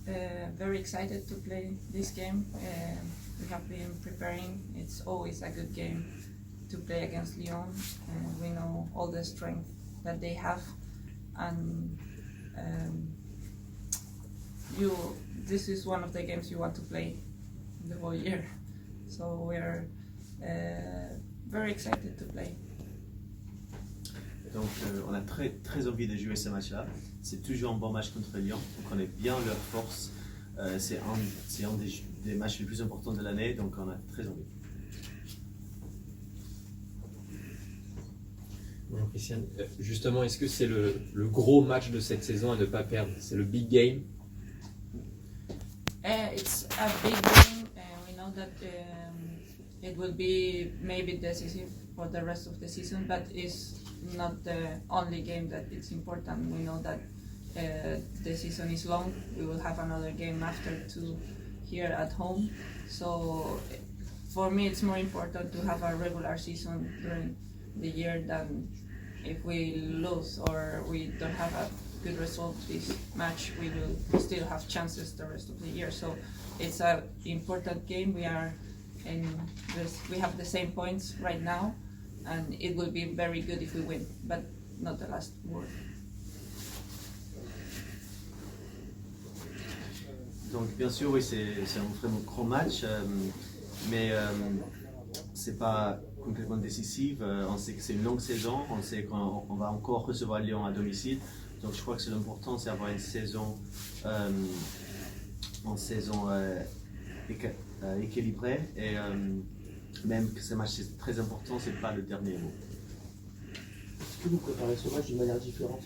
We're very excited to play this game. We have been preparing. It's always a good game to play against Lyon. We know all the strength that they have, and this is one of the games you want to play the whole year. So we're very excited to play. Donc on a très envie de jouer ce match-là. C'est toujours un bon match contre Lyon. On connaît bien leur force. C'est un des matchs les plus importants de l'année, donc on a très envie. Bonjour Christiane. Justement, est-ce que c'est le gros match de cette saison à ne pas perdre? C'est le big game? It's a big game. We know that it will be maybe decisive for the rest of the season, but it's not the only game that it's important. We know that the season is long. We will have another game after two here at home. So for me, it's more important to have a regular season during the year than if we lose or we don't have a good result this match. We will still have chances the rest of the year. So it's an important game. We have the same points right now, and it will be very good if we win, but not the last word. Donc bien sûr, oui, c'est un vraiment grand match, mais c'est pas complètement décisif. On sait que c'est une longue saison, on sait qu'on va encore recevoir Lyon à domicile. Donc je crois que c'est l'important, c'est avoir une saison équilibrée, et même que ce match est très important, c'est pas le dernier mot. Est-ce que vous préparez ce match d'une manière différente?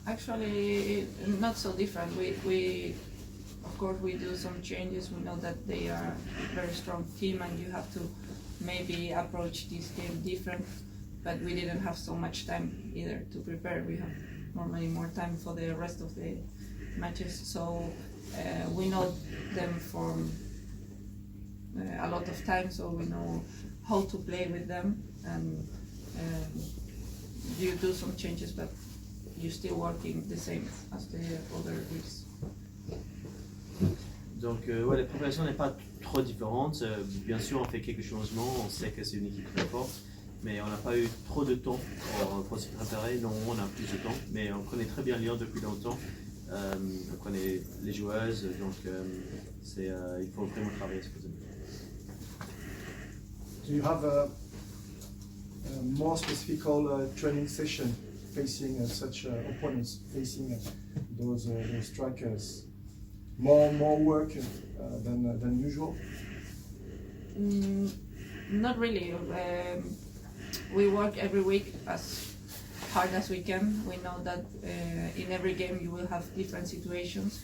Actually, not so different. We of course we do some changes. We know that they are a very strong team, and you have to maybe approach this game different. But we didn't have so much time either to prepare. We have normally more time for the rest of the matches, so we know them for a lot of time, so we know how to play with them, and you do some changes, but you're still working the same as the other weeks. Donc ouais, la préparation n'est pas trop différente. Bien sûr, on fait quelques changements, on sait que c'est une équipe très forte, mais on n'a pas eu trop de temps pour se préparer. Non, on a plus de temps, mais on connaît très bien Lyon depuis longtemps. On connaît les joueuses, donc il faut vraiment travailler ce que vous avez. Do you have a more specific training session facing such opponents, facing those strikers? More work than usual? Not really. We work every week as hard as we can. We know that in every game you will have different situations.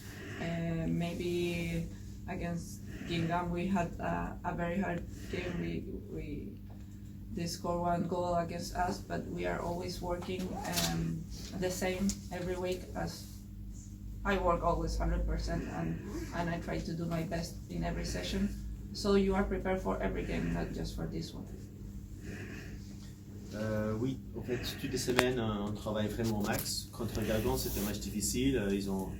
Maybe against Guingamp we had a very hard game. They score one goal against us, but we are always working the same every week. As I work always 100%, and I try to do my best in every session. So you are prepared for every game, not just for this one. Oui, en fait, toutes les semaines, on travaille vraiment au max. Contre Guingamp, c'était un match difficile. Ils ont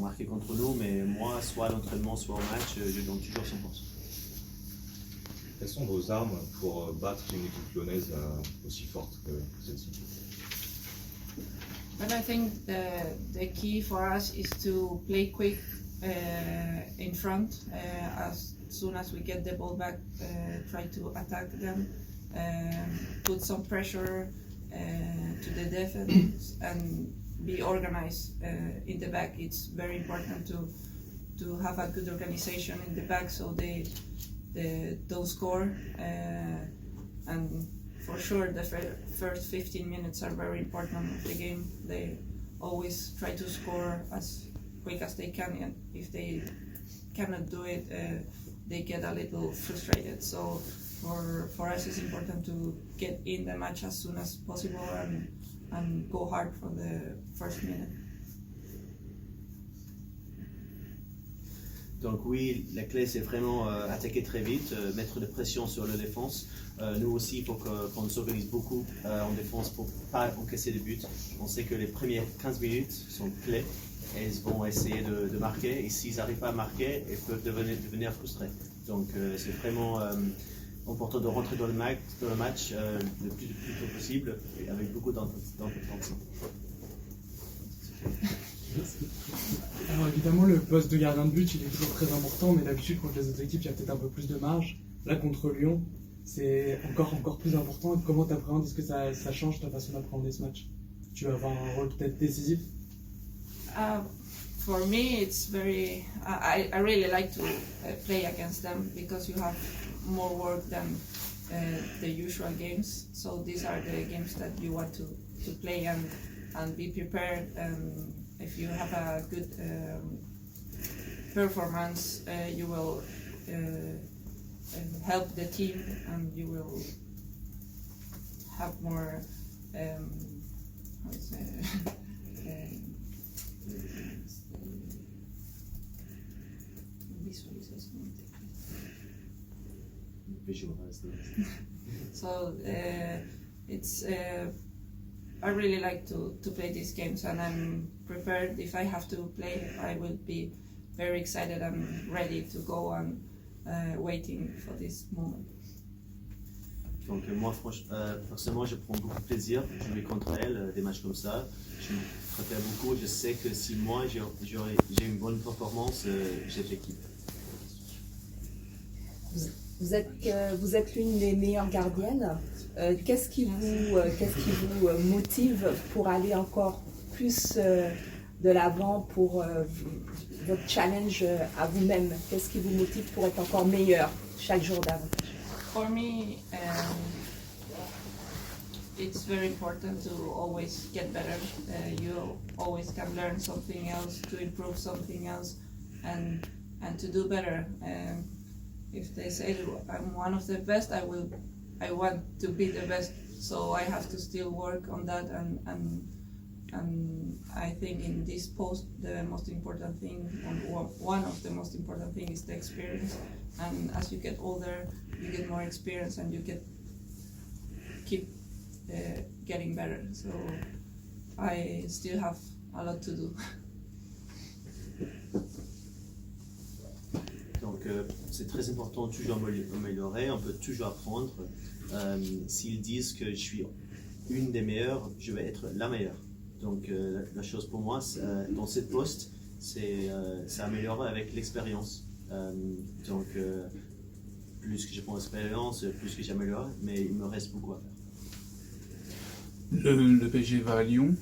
marqué contre nous, mais moi, soit à l'entraînement, soit au match, je donne toujours 100%. Quelles sont vos armes pour battre une équipe lyonnaise aussi forte que celle-ci? But I think the key for us is to play quick in front. As soon as we get the ball back, try to attack them, put some pressure to the defense, and be organized in the back. It's very important to have a good organization in the back, so they don't score. And for sure, the first 15 minutes are very important of the game. They always try to score as quick as they can, and if they cannot do it, they get a little frustrated. So for us, it's important to get in the match as soon as possible and go hard for the first minute. Donc oui, la clé c'est vraiment attaquer très vite, mettre de pression sur la défense. Nous aussi, il faut qu'on s'organise beaucoup en défense pour pas encaisser de buts. On sait que les premières 15 minutes sont clés et ils vont essayer de marquer. Et s'ils n'arrivent pas à marquer, ils peuvent devenir frustrés. Donc c'est vraiment important de rentrer dans le match le plus tôt possible et avec beaucoup d'importance. Alors évidemment, le poste de gardien de but, il est toujours très important, mais d'habitude, contre les autres équipes, il y a peut-être un peu plus de marge. Là, contre Lyon, c'est encore plus important. Comment tu appréhendes? Est-ce que ça change ta façon d'appréhender ce match? Tu vas avoir un rôle peut-être décisif? For me, it's very. I really like to play against them because you have more work than the usual games. So these are the games that you want to play and be prepared. And if you have a good performance, you will help the team and you will have more. How to say? So it's I really like to play these games and I'm prepared. If I have to play, I will be very excited and ready to go and waiting for this moment. Donc moi, personnellement, je prends beaucoup de plaisir de jouer contre elle, des matchs comme ça. Je me prépare beaucoup. Je sais que si moi j'ai une bonne performance, j'ai l'équipe. Vous êtes l'une des meilleures gardiennes. Qu'est-ce qui vous motive pour aller encore plus de l'avant pour votre challenge à vous-même? Qu'est-ce qui vous motive pour être encore meilleur chaque jour davantage? For me, it's very important to always get better. You always can learn something else, to improve something else, and to do better. If they say I'm one of the best, I want to be the best. So I have to still work on that, and I think in this post the most important thing, and one of the most important things, is the experience. And as you get older, you get more experience, and you keep getting better. So I still have a lot to do. Donc c'est très important de toujours améliorer, on peut toujours apprendre. S'ils disent que je suis une des meilleures, je vais être la meilleure. Donc la chose pour moi, dans cette poste, c'est améliorer avec l'expérience. Donc plus que je prends l'expérience, plus que j'améliore, mais il me reste beaucoup à faire. Le PSG va à Lyon.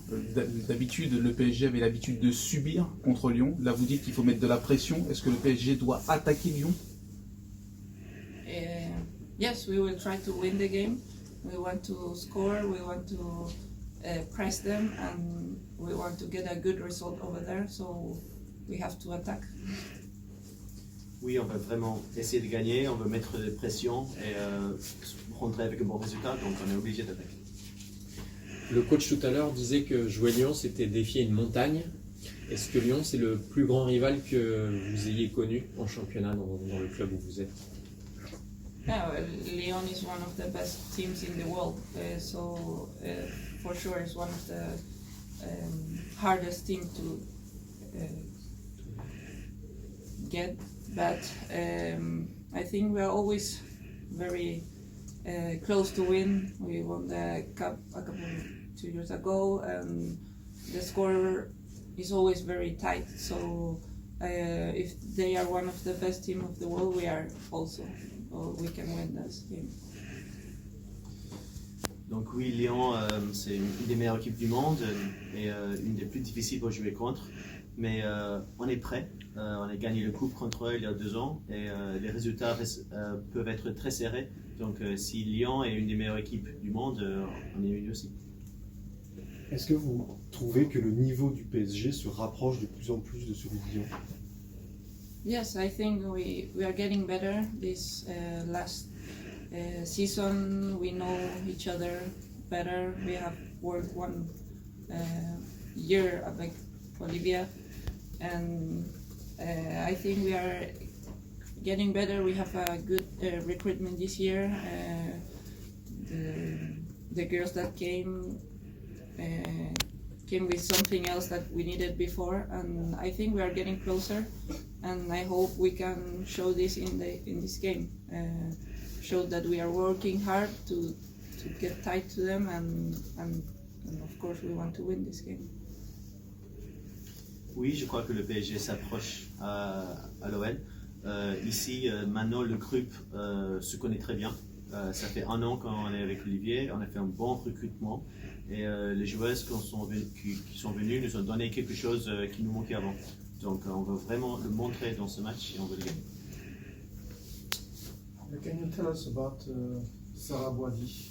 D'habitude, le PSG avait l'habitude de subir contre Lyon. Là, vous dites qu'il faut mettre de la pression. Est-ce que le PSG doit attaquer Lyon? Yes, we will try to win the game. We want to score, we want to press them, and we want to get a good result over there, so we have to attack. Oui, on veut vraiment essayer de gagner, on veut mettre de pression et rentrer avec un bon résultat, donc on est obligé d'attaquer. Le coach tout à l'heure disait que jouer Lyon, c'était défier une montagne. Est-ce que Lyon, c'est le plus grand rival que vous ayez connu en championnat dans le club où vous êtes? Yeah, well, Lyon is one of the best teams in the world, so for sure it's one of the hardest teams to get. But I think we are always very close to win. We won the cup a couple 2 years ago, and the score is always very tight. So if they are one of the best teams of the world, we are also. We can win this game. Donc oui, Lyon, c'est une des meilleures équipes du monde et une des plus difficiles pour jouer contre. Mais on est prêt. On a gagné le coupe contre eux il y a 2 ans et les résultats peuvent être très serrés. Donc si Lyon est une des meilleures équipes du monde, on est mieux aussi. Est-ce que vous trouvez que le niveau du PSG se rapproche de plus en plus de celui de Lyon? Yes, I think we are getting better. This last season, we know each other better. We have worked 1 year avec Olivia, and I think we are getting better. We have a good recruitment this year. The girls that came with something else that we needed before, and I think we are getting closer. And I hope we can show this in this game. Show that we are working hard to get tight to them, and of course we want to win this game. Oui, je crois que le PSG s'approche à l'OL. Ici, maintenant, le groupe se connaît très bien. Ça fait 1 an qu'on est avec Olivier, on a fait un bon recrutement et les joueuses qui sont venues nous ont donné quelque chose qui nous manquait avant. Donc on veut vraiment le montrer dans ce match et on veut le gagner. Can you tell us about Sarah Boadi,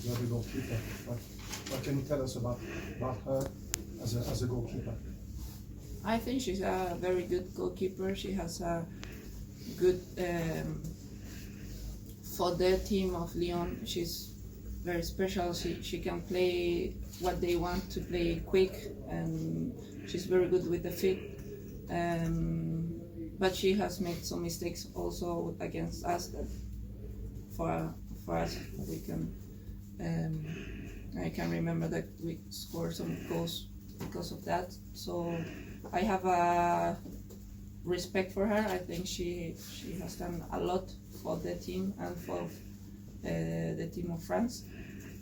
the other goalkeeper? What can you tell us about her as a goalkeeper? I think she's a very good goalkeeper. She has a good for the team of Lyon. She's very special. She can play what they want to play quick, and she's very good with the feet. But she has made some mistakes also against us that for us we can. I can remember that we scored some goals because of that. So I have a respect for her. I think she has done a lot for the team and for the team of France.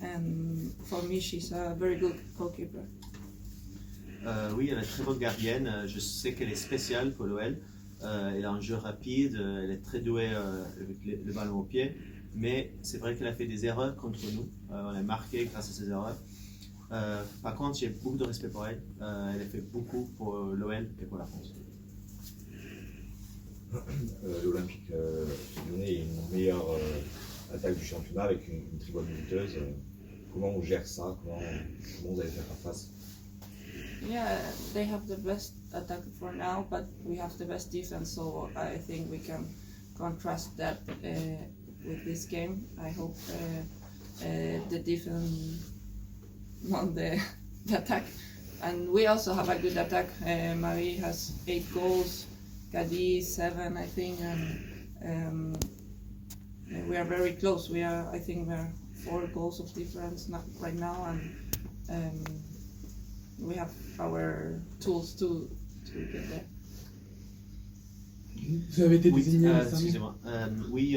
And for me, she's a very good goalkeeper. Oui, elle est très bonne gardienne. Je sais qu'elle est spéciale pour l'OL. Elle a un jeu rapide, elle est très douée avec le ballon au pied. Mais c'est vrai qu'elle a fait des erreurs contre nous. On est marqué grâce à ces erreurs. Par contre, j'ai beaucoup de respect pour elle. Elle a fait beaucoup pour l'OL et pour la France. L'Olympique lyonnais est une meilleure attaque du championnat avec une très bonne buteuse. Comment on gère ça? Comment vous allez faire face? Yeah, they have the best attack for now, but we have the best defense, so I think we can contrast that with this game. I hope the defense won the attack. And we also have a good attack. Marie has 8 goals, Kadi 7, I think, and we are very close. I think we are 4 goals of difference right now, and we have our tools to get there. Vous avez été désigné récemment. Excusez-moi. Oui,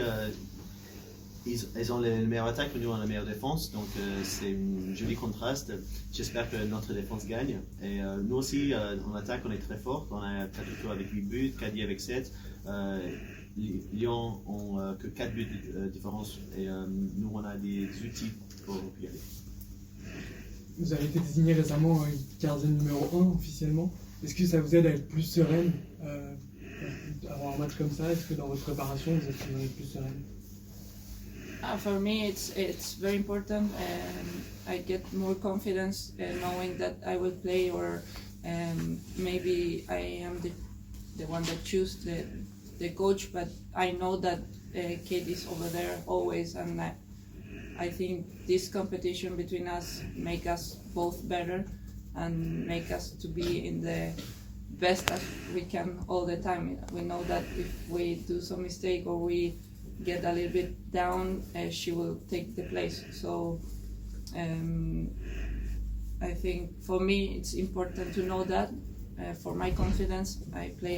elles ont les meilleures attaques, nous on a la meilleure défense, donc c'est un joli contraste. J'espère que notre défense gagne. Et nous aussi, en attaque, on est très fort. On a Katoto avec 8 buts, Kadi avec 7. Lyon ont que 4 buts de différence et nous on a des outils pour y aller. Vous avez été désigné récemment gardienne numéro 1 officiellement. Est-ce que ça vous aide à être plus sereine avant un match comme ça? Est-ce que dans votre préparation vous êtes plus sereine? For me, it's very important, and I get more confidence knowing that I will play, or maybe I am the one that choose the coach, but I know that Kate is over there always, and I think this competition between us make us both better and make us to be in the best as we can all the time. We know that if we do some mistake or we get a little bit down, she will take the place. So I think for me it's important to know that. For my confidence, I play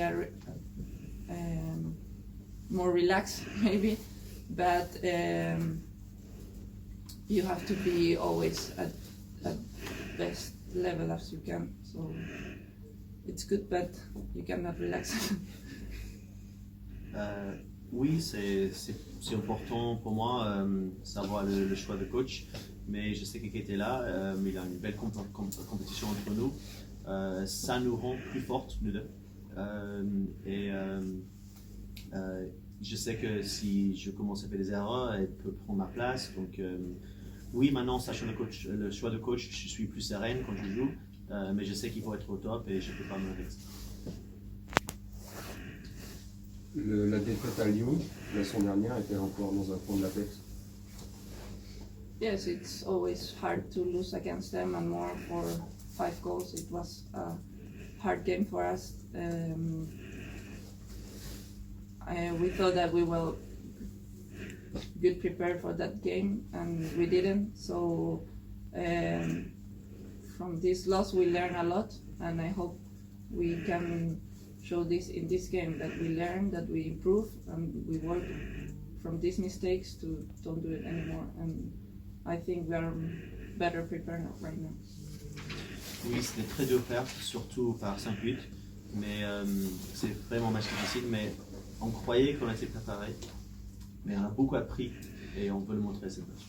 more relaxed maybe, but you have to be always at best level as you can. So it's good, but you cannot relax. Oui, c'est important pour moi savoir le choix de coach, mais je sais que Kate est là, il a une belle compétition entre nous. Ça nous rend plus fortes, nous deux. Je sais que si je commence à faire des erreurs, elle peut prendre ma place. Donc oui, maintenant, sachant le choix de coach, je suis plus sereine quand je joue, mais je sais qu'il faut être au top et je ne peux pas me rester. La défaite à Lyon, la saison dernière, était encore dans un coin de la tête. Yes, it's always hard to lose against them, and more for 5 goals. It was a hard game for us. we thought that we were good prepared for that game, and we didn't. So from this loss, we learn a lot, and I hope we can show this in this game, that we learn, that we improve, and we work from these mistakes to don't do it anymore. And I think we are better prepared right now. Oui, c'était très dur perdre, surtout par 5-8. Mais c'est vraiment un match difficile. Mais on croyait qu'on était préparé. Mais on a beaucoup appris et on veut le montrer cette match.